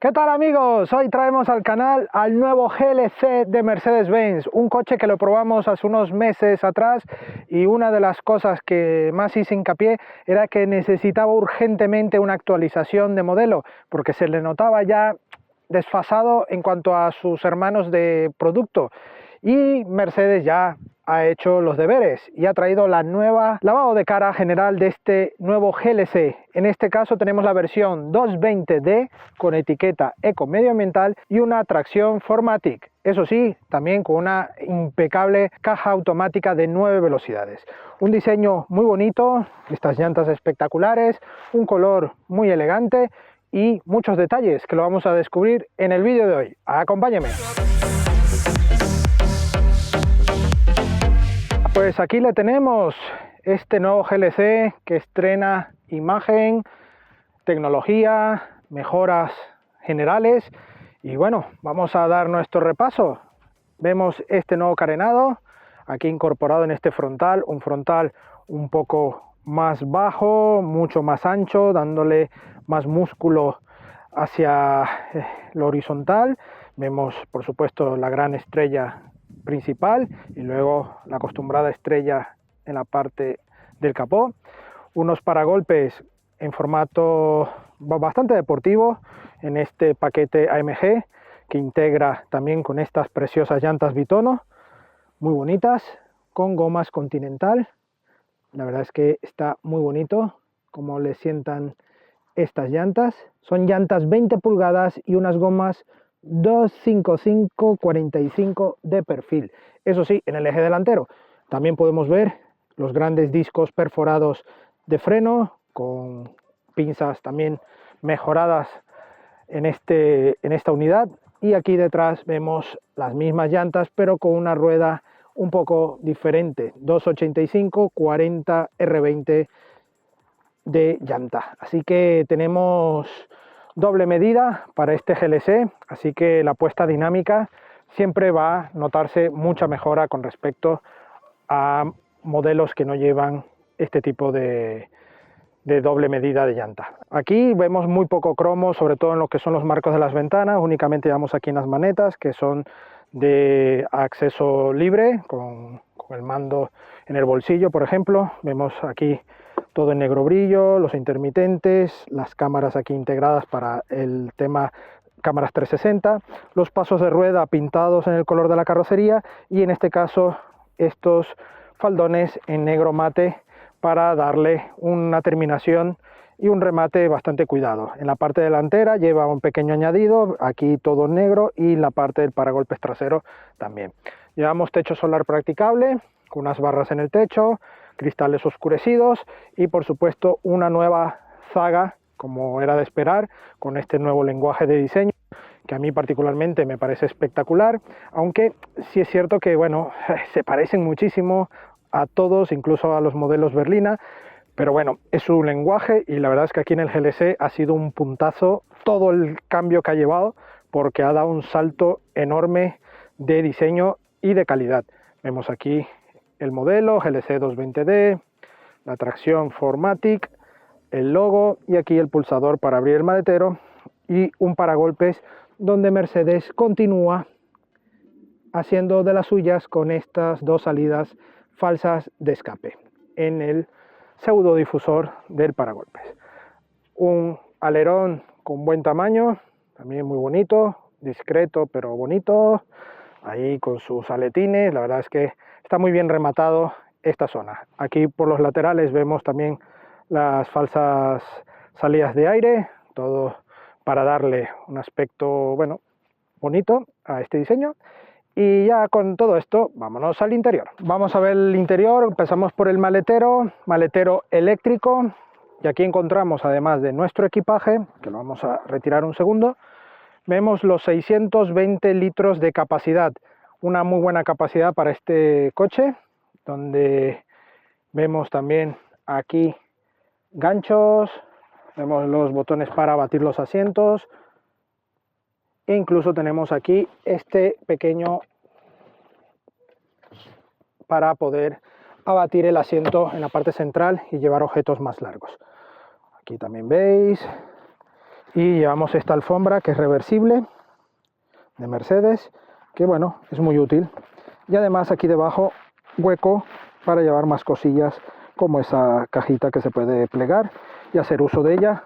¿Qué tal amigos? Hoy traemos al canal al nuevo GLC de Mercedes-Benz, un coche que lo probamos hace unos meses atrás y una de las cosas que más hice hincapié era que necesitaba urgentemente una actualización de modelo porque se le notaba ya desfasado en cuanto a sus hermanos de producto y Mercedes ya ha hecho los deberes y ha traído la nueva lavado de cara general de este nuevo GLC. En este caso tenemos la versión 220D con etiqueta eco medioambiental y una tracción 4MATIC. Eso sí, también con una impecable caja automática de 9 velocidades. Un diseño muy bonito, estas llantas espectaculares, un color muy elegante y muchos detalles que lo vamos a descubrir en el vídeo de hoy. Acompáñenme. Pues aquí le tenemos, este nuevo GLC que estrena imagen, tecnología, mejoras generales y bueno, vamos a dar nuestro repaso. Vemos este nuevo carenado, aquí incorporado en este frontal, un frontal un poco más bajo, mucho más ancho, dándole más músculo hacia lo horizontal. Vemos por supuesto la gran estrella principal y luego la acostumbrada estrella en la parte del capó, unos paragolpes en formato bastante deportivo en este paquete AMG que integra también con estas preciosas llantas Bitono muy bonitas con gomas Continental. La verdad es que está muy bonito como le sientan estas llantas. Son llantas 20 pulgadas y unas gomas 255/45 de perfil. Eso sí, en el eje delantero también podemos ver los grandes discos perforados de freno con pinzas también mejoradas en esta unidad, y aquí detrás vemos las mismas llantas pero con una rueda un poco diferente, 285/40 R20 de llanta. Así que tenemos doble medida para este GLC, así que la puesta dinámica siempre va a notarse mucha mejora con respecto a modelos que no llevan este tipo de doble medida de llanta. Aquí vemos muy poco cromo, sobre todo en lo que son los marcos de las ventanas. Únicamente llevamos aquí en las manetas que son de acceso libre con el mando en el bolsillo, por ejemplo. Vemos aquí todo en negro brillo, los intermitentes, las cámaras aquí integradas para el tema cámaras 360, los pasos de rueda pintados en el color de la carrocería y en este caso estos faldones en negro mate para darle una terminación y un remate bastante cuidado. En la parte delantera lleva un pequeño añadido, aquí todo negro, y la parte del paragolpes trasero también. Llevamos techo solar practicable con unas barras en el techo, cristales oscurecidos y por supuesto una nueva zaga, como era de esperar, con este nuevo lenguaje de diseño que a mí particularmente me parece espectacular, aunque sí es cierto que bueno, se parecen muchísimo a todos, incluso a los modelos berlina, pero bueno, es su lenguaje y la verdad es que aquí en el GLC ha sido un puntazo todo el cambio que ha llevado, porque ha dado un salto enorme de diseño y de calidad. Vemos aquí el modelo GLC 220D, la tracción 4MATIC, el logo y aquí el pulsador para abrir el maletero y un paragolpes donde Mercedes continúa haciendo de las suyas con estas dos salidas falsas de escape en el pseudo difusor del paragolpes. Un alerón con buen tamaño, también muy bonito, discreto pero bonito, ahí con sus aletines. La verdad es que está muy bien rematado esta zona. Aquí por los laterales vemos también las falsas salidas de aire, todo para darle un aspecto bueno, bonito a este diseño. Y ya con todo esto, vámonos al interior. Vamos a ver el interior, empezamos por el maletero eléctrico, y aquí encontramos, además de nuestro equipaje, que lo vamos a retirar un segundo, vemos los 620 litros de capacidad, una muy buena capacidad para este coche, donde vemos también aquí ganchos, vemos los botones para batir los asientos, e incluso tenemos aquí este pequeño para poder abatir el asiento en la parte central y llevar objetos más largos. Aquí también veis Y llevamos esta alfombra que es reversible de Mercedes, que bueno, es muy útil. Y además aquí debajo hueco para llevar más cosillas, como esa cajita que se puede plegar y hacer uso de ella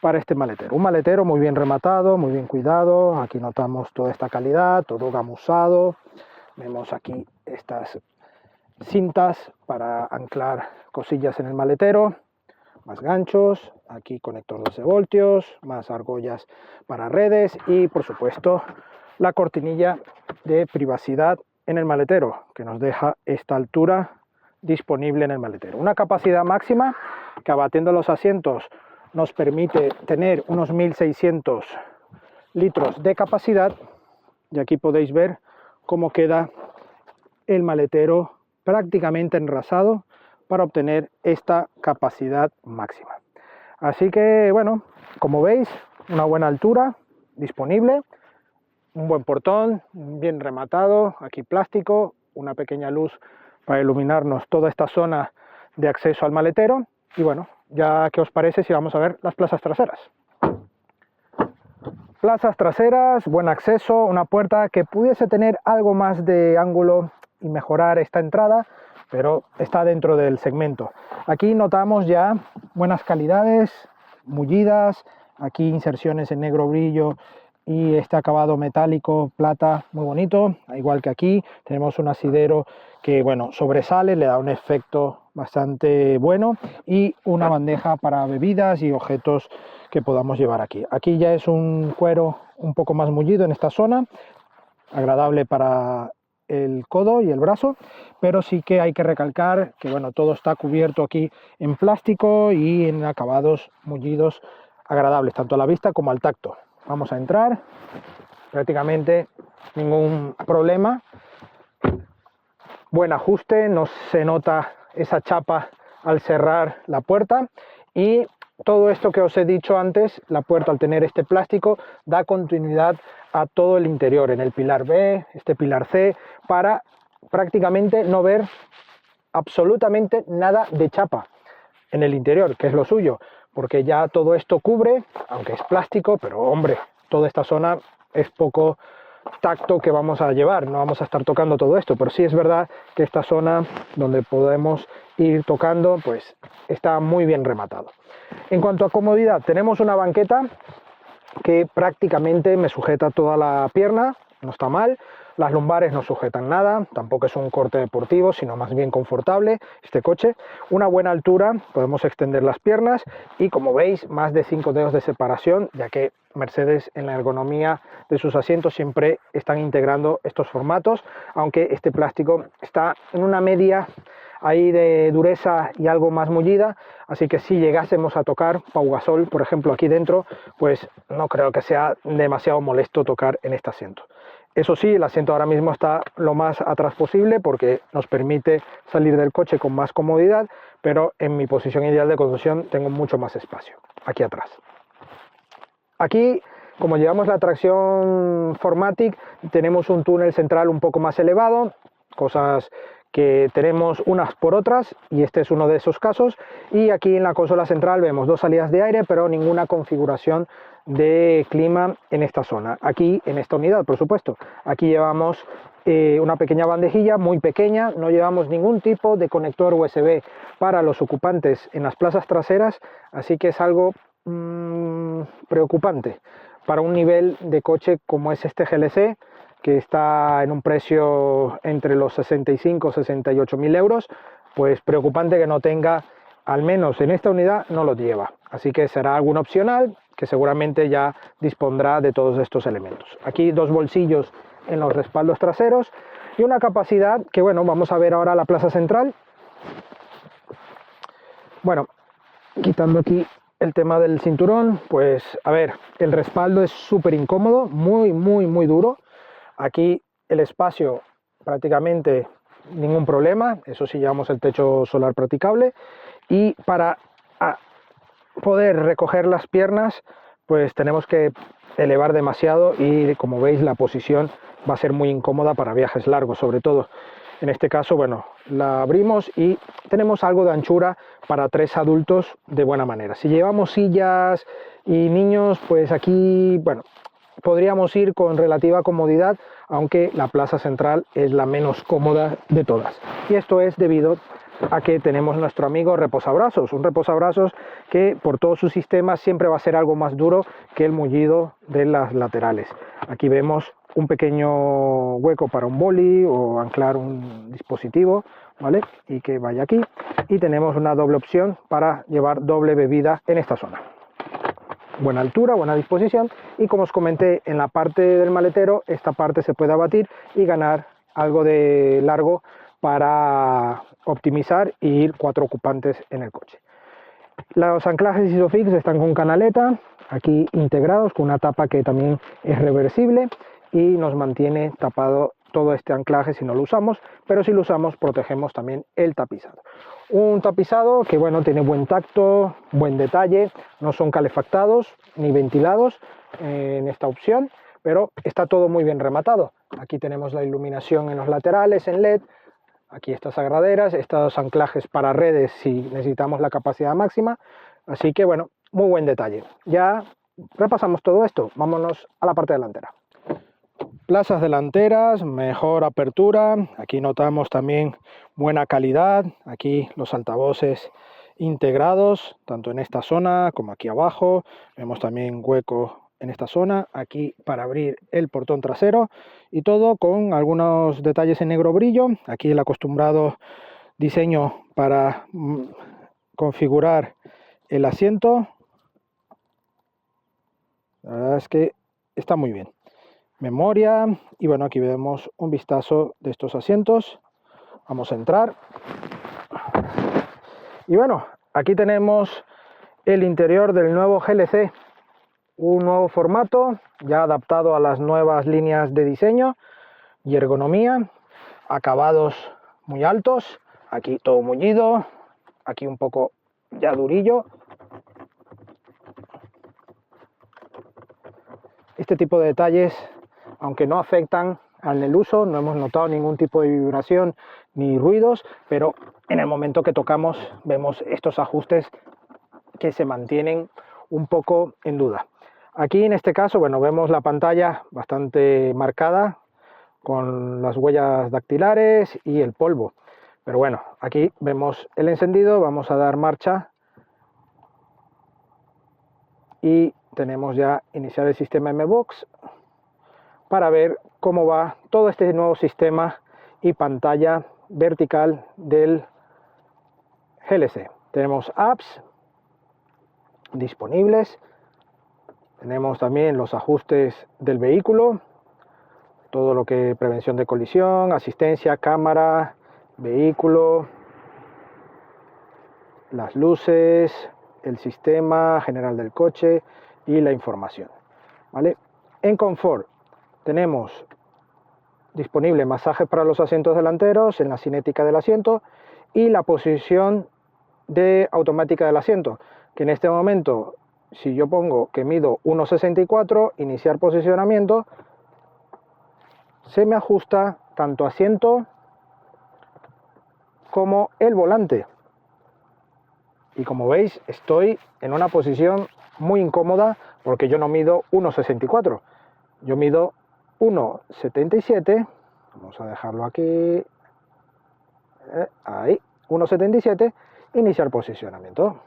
para este maletero. Un maletero muy bien rematado, muy bien cuidado. Aquí notamos toda esta calidad, todo gamusado. Vemos aquí estas cintas para anclar cosillas en el maletero, más ganchos, aquí conector 12 voltios, más argollas para redes y por supuesto la cortinilla de privacidad en el maletero, que nos deja esta altura disponible en el maletero. Una capacidad máxima que, abatiendo los asientos, nos permite tener unos 1600 litros de capacidad. Y aquí podéis ver cómo queda el maletero prácticamente enrasado para obtener esta capacidad máxima. Así que bueno, como veis, una buena altura disponible, un buen portón bien rematado, aquí plástico, una pequeña luz para iluminarnos toda esta zona de acceso al maletero. Y bueno, ya qué os parece si vamos a ver las plazas traseras. Plazas traseras, buen acceso, una puerta que pudiese tener algo más de ángulo y mejorar esta entrada, pero está dentro del segmento. Aquí notamos ya buenas calidades, mullidas, aquí inserciones en negro brillo y este acabado metálico plata muy bonito, igual que aquí tenemos un asidero que bueno, sobresale, le da un efecto bastante bueno, y una bandeja para bebidas y objetos que podamos llevar aquí. Aquí ya es un cuero un poco más mullido en esta zona, agradable para el codo y el brazo, pero sí que hay que recalcar que bueno, todo está cubierto aquí en plástico y en acabados mullidos agradables, tanto a la vista como al tacto. Vamos a entrar, prácticamente ningún problema, buen ajuste, no se nota esa chapa al cerrar la puerta, y todo esto que os he dicho antes, la puerta al tener este plástico da continuidad a todo el interior, en el pilar B, este pilar C, para prácticamente no ver absolutamente nada de chapa en el interior, que es lo suyo, porque ya todo esto cubre, aunque es plástico, pero hombre, toda esta zona es poco tacto que vamos a llevar, no vamos a estar tocando todo esto, pero sí es verdad que esta zona donde podemos ir tocando, pues está muy bien rematado. En cuanto a comodidad, tenemos una banqueta que prácticamente me sujeta toda la pierna, no está mal. Las lumbares no sujetan nada, tampoco es un corte deportivo, sino más bien confortable este coche. Una buena altura, podemos extender las piernas y, como veis, más de 5 dedos de separación, ya que Mercedes en la ergonomía de sus asientos siempre están integrando estos formatos, aunque este plástico está en una media ahí de dureza y algo más mullida, así que si llegásemos a tocar Pau Gasol, por ejemplo, aquí dentro, pues no creo que sea demasiado molesto tocar en este asiento. Eso sí, el asiento ahora mismo está lo más atrás posible porque nos permite salir del coche con más comodidad, pero en mi posición ideal de conducción tengo mucho más espacio aquí atrás. Aquí, como llevamos la tracción 4MATIC, tenemos un túnel central un poco más elevado, cosas que tenemos unas por otras, y este es uno de esos casos. Y aquí en la consola central vemos 2 salidas de aire, pero ninguna configuración de clima en esta zona. Aquí, en esta unidad, por supuesto, aquí llevamos una pequeña bandejilla muy pequeña, no llevamos ningún tipo de conector USB para los ocupantes en las plazas traseras, así que es algo preocupante para un nivel de coche como es este GLC, que está en un precio entre los 65 y 68 mil euros, pues preocupante que no tenga, al menos en esta unidad no lo lleva, así que será algún opcional que seguramente ya dispondrá de todos estos elementos. Aquí 2 bolsillos en los respaldos traseros y una capacidad que, bueno, vamos a ver ahora la plaza central. Bueno, quitando aquí el tema del cinturón, pues a ver, el respaldo es súper incómodo, muy duro. Aquí el espacio prácticamente ningún problema, eso sí, llevamos el techo solar practicable, y para poder recoger las piernas pues tenemos que elevar demasiado y, como veis, la posición va a ser muy incómoda para viajes largos sobre todo. En este caso, bueno, la abrimos y tenemos algo de anchura para 3 adultos de buena manera. Si llevamos sillas y niños, pues aquí, bueno, podríamos ir con relativa comodidad, aunque la plaza central es la menos cómoda de todas. Y esto es debido a que tenemos nuestro amigo reposabrazos, un reposabrazos que por todo su sistema siempre va a ser algo más duro que el mullido de las laterales. Aquí vemos un pequeño hueco para un boli o anclar un dispositivo, ¿vale? Y que vaya aquí. Y tenemos una doble opción para llevar doble bebida en esta zona. Buena altura, buena disposición, y como os comenté en la parte del maletero, esta parte se puede abatir y ganar algo de largo para optimizar y ir 4 ocupantes en el coche. Los anclajes Isofix están con canaleta, aquí integrados con una tapa que también es reversible y nos mantiene tapado todo este anclaje si no lo usamos, pero si lo usamos protegemos también el tapizado. Un tapizado que, bueno, tiene buen tacto, buen detalle, no son calefactados ni ventilados en esta opción, pero está todo muy bien rematado. Aquí tenemos la iluminación en los laterales en LED, aquí estas agraderas, estos anclajes para redes si necesitamos la capacidad máxima, así que bueno, muy buen detalle. Ya repasamos todo esto, vámonos a la parte delantera. Plazas delanteras, mejor apertura, aquí notamos también buena calidad, aquí los altavoces integrados, tanto en esta zona como aquí abajo, vemos también hueco en esta zona, aquí para abrir el portón trasero y todo con algunos detalles en negro brillo, aquí el acostumbrado diseño para configurar el asiento, la verdad es que está muy bien. Memoria, y bueno, aquí vemos un vistazo de estos asientos. Vamos a entrar y bueno, aquí tenemos el interior del nuevo GLC, un nuevo formato ya adaptado a las nuevas líneas de diseño y ergonomía, acabados muy altos, aquí todo mullido, aquí un poco ya durillo. Este tipo de detalles, aunque no afectan en el uso, no hemos notado ningún tipo de vibración ni ruidos, pero en el momento que tocamos vemos estos ajustes que se mantienen un poco en duda. Aquí en este caso, bueno, vemos la pantalla bastante marcada con las huellas dactilares y el polvo, pero bueno, aquí vemos el encendido, vamos a dar marcha y tenemos ya iniciar el sistema MBOX para ver cómo va todo este nuevo sistema y pantalla vertical del GLC. Tenemos apps disponibles, tenemos también los ajustes del vehículo, todo lo que prevención de colisión, asistencia, cámara, vehículo, las luces, el sistema general del coche y la información, ¿vale? En confort tenemos disponible masaje para los asientos delanteros en la cinética del asiento y la posición de automática del asiento, que en este momento, si yo pongo que mido 1,64, iniciar posicionamiento, se me ajusta tanto asiento como el volante. Y como veis, estoy en una posición muy incómoda porque yo no mido 1,64, yo mido 1,77, vamos a dejarlo aquí, ahí, 1,77, iniciar posicionamiento.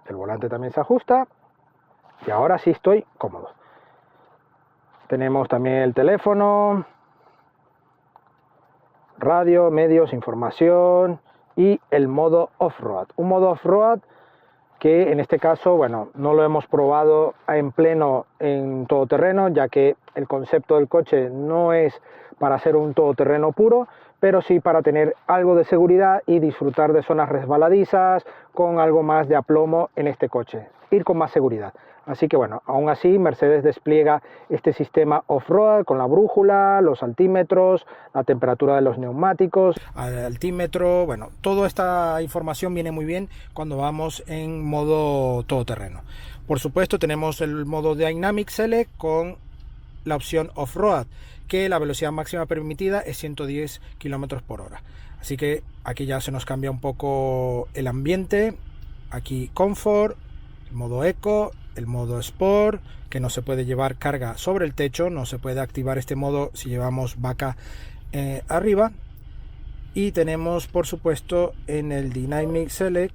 El volante también se ajusta y ahora sí estoy cómodo. Tenemos también el teléfono, radio, medios, información y el modo off-road. Un modo off-road que en este caso, bueno, no lo hemos probado en pleno en todoterreno, ya que el concepto del coche no es para ser un todoterreno puro, pero sí para tener algo de seguridad y disfrutar de zonas resbaladizas con algo más de aplomo en este coche, ir con más seguridad. Así que bueno, aún así Mercedes despliega este sistema off-road con la brújula, los altímetros, la temperatura de los neumáticos, el altímetro, bueno, toda esta información viene muy bien cuando vamos en modo todoterreno. Por supuesto tenemos el modo Dynamic Select con la opción Off-Road, que la velocidad máxima permitida es 110 km por hora. Así que aquí ya se nos cambia un poco el ambiente. Aquí Comfort, el modo Eco, el modo Sport, que no se puede llevar carga sobre el techo, no se puede activar este modo si llevamos vaca arriba. Y tenemos, por supuesto, en el Dynamic Select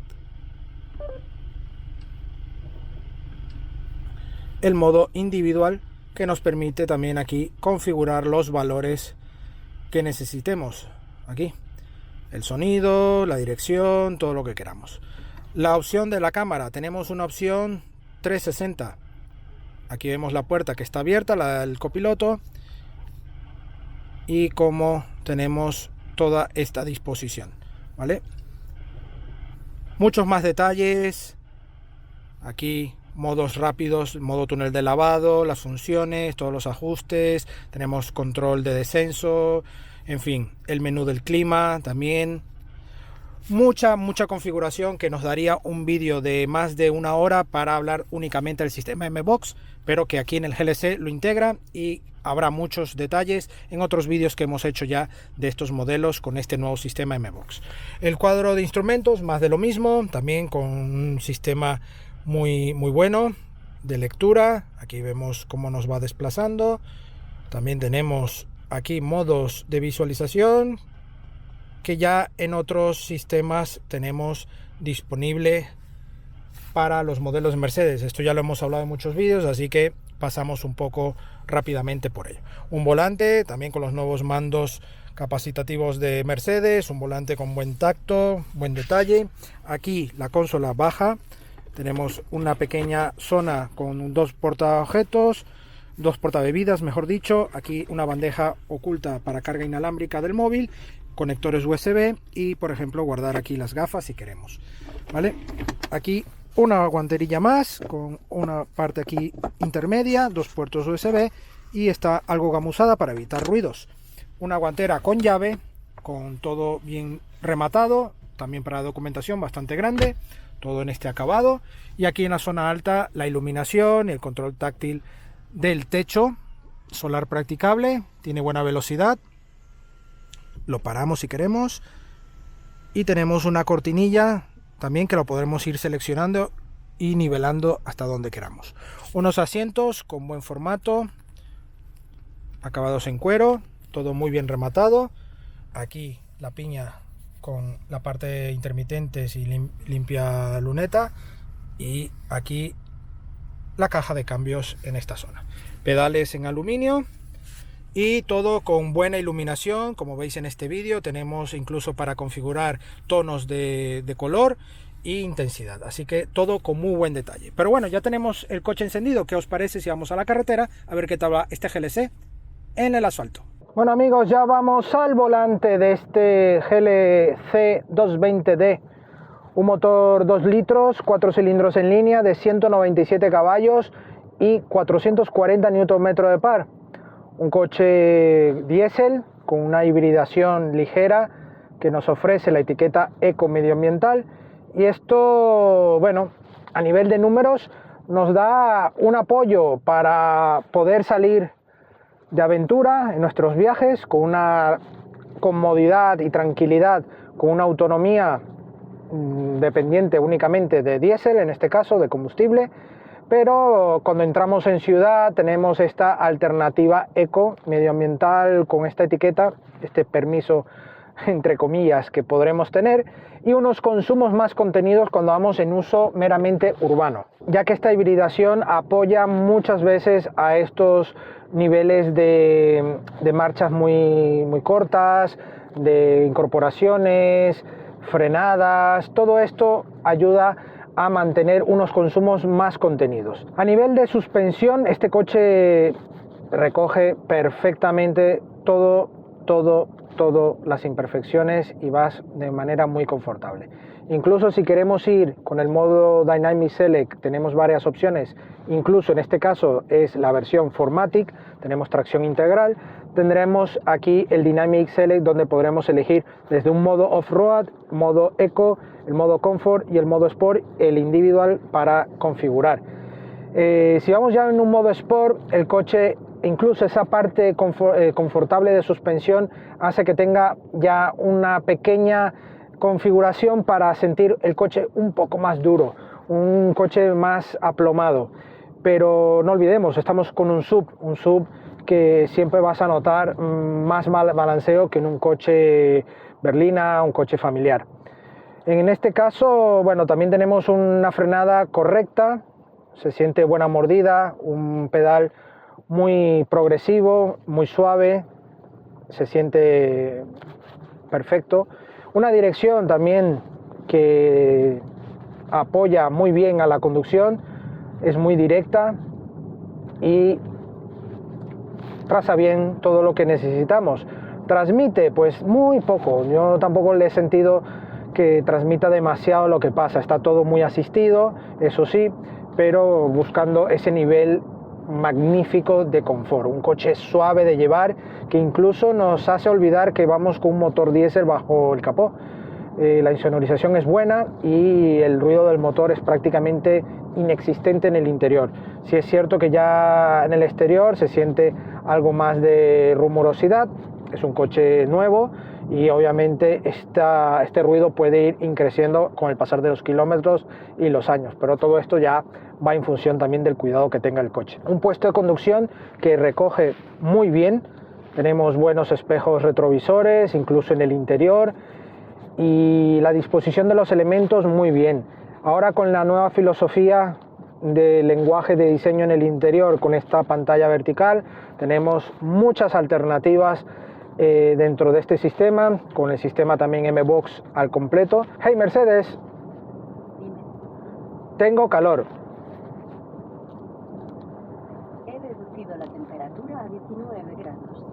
el modo individual, que nos permite también aquí configurar los valores que necesitemos. Aquí el sonido, la dirección, todo lo que queramos. La opción de la cámara, tenemos una opción 360. Aquí vemos la puerta que está abierta, la del copiloto, y como tenemos toda esta disposición, ¿vale? Muchos más detalles. Aquí modos rápidos, modo túnel de lavado, las funciones, todos los ajustes, tenemos control de descenso, en fin, el menú del clima también. Mucha configuración que nos daría un vídeo de más de una hora para hablar únicamente del sistema M-Box, pero que aquí en el GLC lo integra y habrá muchos detalles en otros vídeos que hemos hecho ya de estos modelos con este nuevo sistema M-Box. El cuadro de instrumentos, más de lo mismo, también con un sistema muy bueno de lectura. Aquí vemos cómo nos va desplazando. También tenemos aquí modos de visualización que ya en otros sistemas tenemos disponible para los modelos de Mercedes. Esto ya lo hemos hablado en muchos vídeos, así que pasamos un poco rápidamente por ello. Un volante también con los nuevos mandos capacitativos de Mercedes, un volante con buen tacto, buen detalle. Aquí la consola baja, tenemos una pequeña zona con dos portaobjetos, dos portabebidas, mejor dicho. Aquí una bandeja oculta para carga inalámbrica del móvil, conectores USB y, por ejemplo, guardar aquí las gafas si queremos, ¿vale? Aquí una guanterilla más con una parte aquí intermedia, dos puertos USB, y está algo gamusada para evitar ruidos. Una guantera con llave, con todo bien rematado, también para documentación bastante grande, todo en este acabado. Y aquí en la zona alta la iluminación y el control táctil del techo solar practicable, tiene buena velocidad, lo paramos si queremos, y tenemos una cortinilla también que lo podremos ir seleccionando y nivelando hasta donde queramos. Unos asientos con buen formato, acabados en cuero, todo muy bien rematado. Aquí la piña con la parte intermitentes y limpia luneta, y aquí la caja de cambios en esta zona. Pedales en aluminio y todo con buena iluminación. Como veis en este vídeo, tenemos incluso para configurar tonos de color e intensidad, así que todo con muy buen detalle. Pero bueno, ya tenemos el coche encendido. ¿Qué os parece si vamos a la carretera a ver qué tal va este GLC en el asfalto? Bueno amigos, ya vamos al volante de este GLC 220D, un motor 2 litros, 4 cilindros en línea de 197 caballos y 440 Nm de par. Un coche diésel con una hibridación ligera que nos ofrece la etiqueta eco medioambiental, y esto, bueno, a nivel de números nos da un apoyo para poder salir de aventura en nuestros viajes con una comodidad y tranquilidad, con una autonomía dependiente únicamente de diésel, en este caso de combustible. Pero cuando entramos en ciudad tenemos esta alternativa eco medioambiental con esta etiqueta, este permiso entre comillas que podremos tener, y unos consumos más contenidos cuando vamos en uso meramente urbano, ya que esta hibridación apoya muchas veces a estos niveles de marchas muy cortas, de incorporaciones, frenadas. Todo esto ayuda a mantener unos consumos más contenidos. A nivel de suspensión, este coche recoge perfectamente todo las imperfecciones y vas de manera muy confortable. Incluso si queremos ir con el modo Dynamic Select, tenemos varias opciones. Incluso en este caso es la versión 4MATIC, tenemos tracción integral. Tendremos aquí el Dynamic Select, donde podremos elegir desde un modo Off-Road, modo Eco, el modo Comfort y el modo Sport, el individual para configurar. Si vamos ya en un modo Sport, el coche incluso esa parte confortable de suspensión hace que tenga ya una pequeña configuración para sentir el coche un poco más duro, un coche más aplomado. Pero no olvidemos, estamos con un SUV que siempre vas a notar más balanceo que en un coche berlina, un coche familiar. En este caso, bueno, también tenemos una frenada correcta, se siente buena mordida, un pedal muy progresivo, muy suave, se siente perfecto. Una dirección también que apoya muy bien a la conducción, es muy directa y traza bien todo lo que necesitamos. Transmite pues muy poco, yo tampoco le he sentido que transmita demasiado lo que pasa, está todo muy asistido, eso sí, pero buscando ese nivel magnífico de confort, un coche suave de llevar que incluso nos hace olvidar que vamos con un motor diésel bajo el capó. La insonorización es buena y el ruido del motor es prácticamente inexistente en el interior. Sí es cierto que ya en el exterior se siente algo más de rumorosidad, es un coche nuevo y obviamente este ruido puede ir increciendo con el pasar de los kilómetros y los años, pero todo esto ya va en función también del cuidado que tenga el coche. Un puesto de conducción que recoge muy bien, tenemos buenos espejos retrovisores, incluso en el interior, y la disposición de los elementos muy bien. Ahora con la nueva filosofía de lenguaje de diseño en el interior, con esta pantalla vertical, tenemos muchas alternativas dentro de este sistema, con el sistema también M-Box al completo. Hey Mercedes, tengo calor. He reducido la temperatura a 19 grados.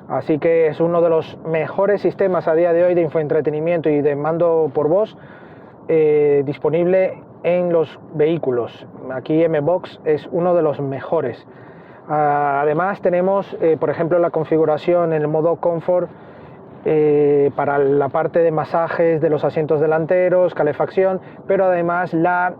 Así que es uno de los mejores sistemas a día de hoy de infoentretenimiento y de mando por voz disponible en los vehículos. Aquí M-Box es uno de los mejores. Además tenemos, por ejemplo, la configuración en el modo Comfort para la parte de masajes de los asientos delanteros, calefacción, pero además la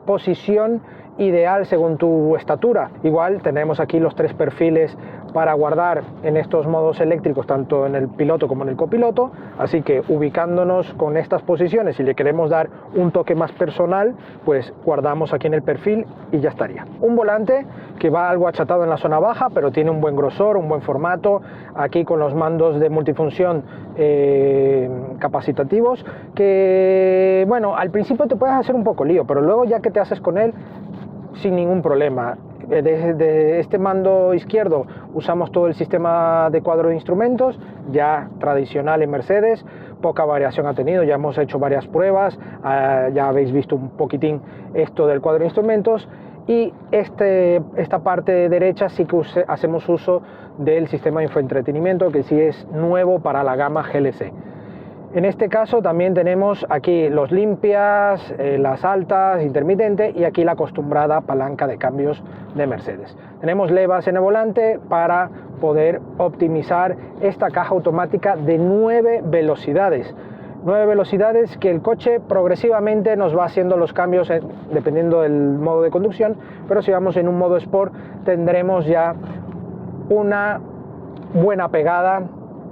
posición ideal según tu estatura. Igual tenemos aquí los 3 perfiles para guardar en estos modos eléctricos, tanto en el piloto como en el copiloto, así que ubicándonos con estas posiciones, si le queremos dar un toque más personal, pues guardamos aquí en el perfil y ya estaría. Un volante que va algo achatado en la zona baja, pero tiene un buen grosor, un buen formato, aquí con los mandos de multifunción capacitativos, que bueno, al principio te puedes hacer un poco lío, pero luego ya que te haces con él, sin ningún problema. Desde este mando izquierdo usamos todo el sistema de cuadro de instrumentos, ya tradicional en Mercedes, poca variación ha tenido, ya hemos hecho varias pruebas, ya habéis visto un poquitín esto del cuadro de instrumentos, y esta parte derecha sí que hacemos uso del sistema de infoentretenimiento, que sí es nuevo para la gama GLC. En este caso también tenemos aquí los limpias, las altas, intermitente, y aquí la acostumbrada palanca de cambios de Mercedes. Tenemos levas en el volante para poder optimizar esta caja automática de 9 velocidades. 9 velocidades que el coche progresivamente nos va haciendo los cambios dependiendo del modo de conducción, pero si vamos en un modo Sport tendremos ya una buena pegada.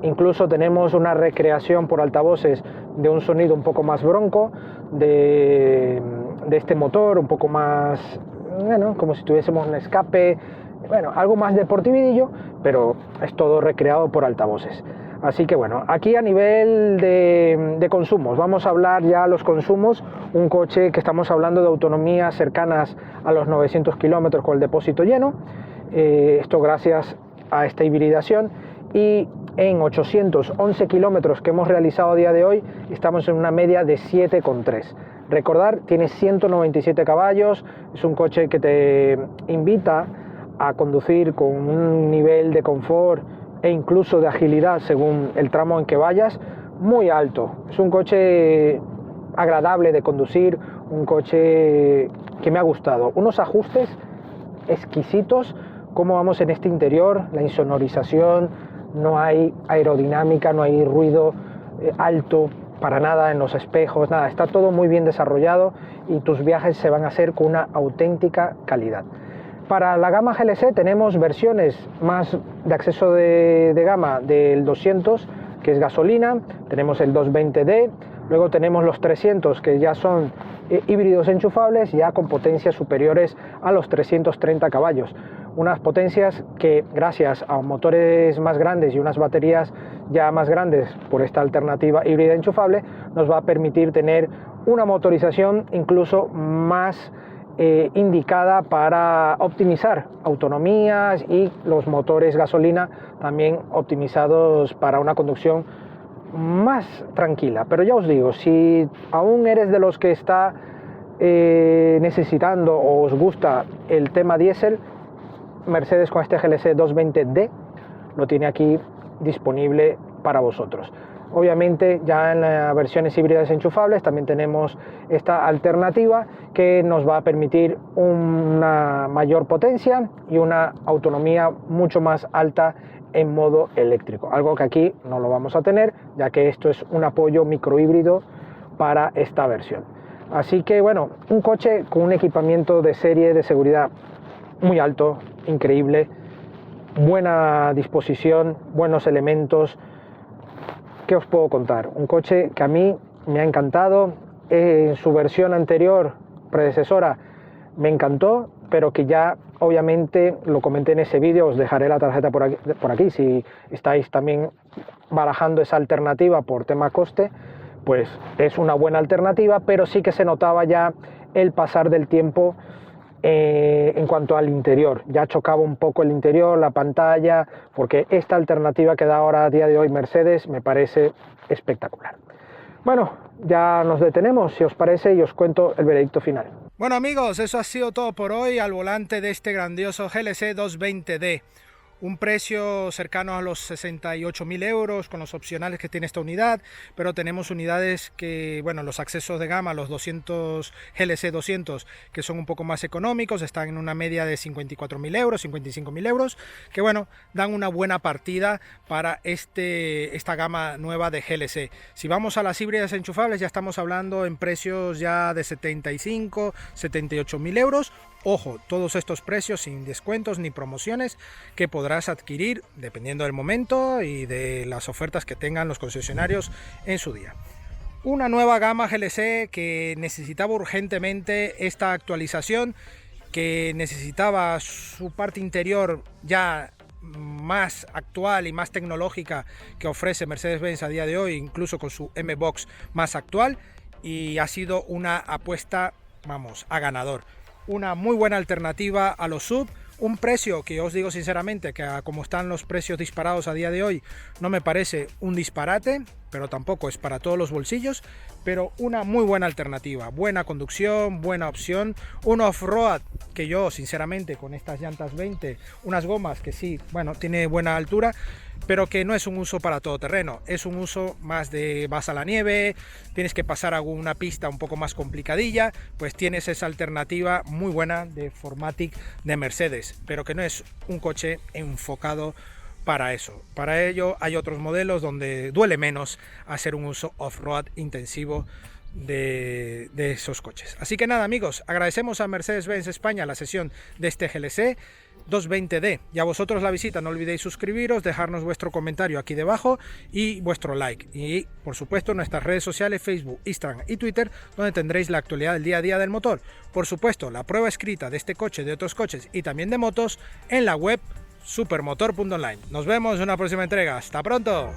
Incluso tenemos una recreación por altavoces de un sonido un poco más bronco de este motor, un poco más, bueno, como si tuviésemos un escape, bueno, algo más deportividillo, pero es todo recreado por altavoces. Así que bueno, aquí a nivel de consumos, vamos a hablar ya los consumos. Un coche que estamos hablando de autonomías cercanas a los 900 kilómetros con el depósito lleno, esto gracias a esta hibridación, y en 811 kilómetros que hemos realizado a día de hoy estamos en una media de 7,3. Recordar, tiene 197 caballos, es un coche que te invita a conducir con un nivel de confort e incluso de agilidad según el tramo en que vayas muy alto. Es un coche agradable de conducir, un coche que me ha gustado. Unos ajustes exquisitos, como vamos en este interior, la insonorización, no hay aerodinámica, no hay ruido alto para nada en los espejos, nada, está todo muy bien desarrollado y tus viajes se van a hacer con una auténtica calidad. Para la gama GLC tenemos versiones más de acceso de gama del 200, que es gasolina, tenemos el 220D, luego tenemos los 300, que ya son híbridos enchufables, ya con potencias superiores a los 330 caballos. Unas potencias que, gracias a motores más grandes y unas baterías ya más grandes por esta alternativa híbrida enchufable, nos va a permitir tener una motorización incluso más indicada para optimizar autonomías, y los motores gasolina también optimizados para una conducción más tranquila. Pero ya os digo, si aún eres de los que está necesitando o os gusta el tema diésel, Mercedes con este GLC 220D lo tiene aquí disponible para vosotros. Obviamente ya en las versiones híbridas enchufables también tenemos esta alternativa que nos va a permitir una mayor potencia y una autonomía mucho más alta en modo eléctrico, algo que aquí no lo vamos a tener, ya que esto es un apoyo microhíbrido para esta versión. Así que bueno, un coche con un equipamiento de serie de seguridad muy alto, increíble, buena disposición, buenos elementos. ¿Qué os puedo contar? Un coche que a mí me ha encantado. En su versión anterior, predecesora, me encantó, pero que ya obviamente lo comenté en ese vídeo, os dejaré la tarjeta por aquí si estáis también barajando esa alternativa por tema coste, pues es una buena alternativa, pero sí que se notaba ya el pasar del tiempo en cuanto al interior. Ya chocaba un poco el interior, la pantalla, porque esta alternativa que da ahora a día de hoy Mercedes me parece espectacular. Bueno, ya nos detenemos, si os parece, y os cuento el veredicto final. Bueno amigos, eso ha sido todo por hoy al volante de este grandioso GLC 220D. Un precio cercano a los 68.000 euros con los opcionales que tiene esta unidad, pero tenemos unidades que, bueno, los accesos de gama, los 200 GLC 200, que son un poco más económicos, están en una media de 54.000 euros, 55.000 euros, que bueno, dan una buena partida para esta gama nueva de GLC. Si vamos a las híbridas enchufables, ya estamos hablando en precios ya de 75, 78.000 euros. Ojo, todos estos precios sin descuentos ni promociones que podrás adquirir dependiendo del momento y de las ofertas que tengan los concesionarios en su día. Una nueva gama GLC que necesitaba urgentemente esta actualización, que necesitaba su parte interior ya más actual y más tecnológica que ofrece Mercedes-Benz a día de hoy, incluso con su M-Box más actual, y ha sido una apuesta, vamos, a ganador. Una muy buena alternativa a los SUV, un precio que os digo sinceramente que como están los precios disparados a día de hoy no me parece un disparate, pero tampoco es para todos los bolsillos, pero una muy buena alternativa, buena conducción, buena opción, un off-road que yo sinceramente con estas llantas 20, unas gomas que sí, bueno, tiene buena altura, pero que no es un uso para todo terreno, es un uso más de vas a la nieve, tienes que pasar alguna pista un poco más complicadilla, pues tienes esa alternativa muy buena de Formatic de Mercedes, pero que no es un coche enfocado para eso. Para ello hay otros modelos donde duele menos hacer un uso off-road intensivo de esos coches. Así que nada amigos, agradecemos a Mercedes-Benz España la sesión de este GLC 220D y a vosotros la visita. No olvidéis suscribiros, dejarnos vuestro comentario aquí debajo y vuestro like, y por supuesto nuestras redes sociales Facebook, Instagram y Twitter, donde tendréis la actualidad del día a día del motor. Por supuesto la prueba escrita de este coche, de otros coches y también de motos en la web supermotor.online. Nos vemos en una próxima entrega. ¡Hasta pronto!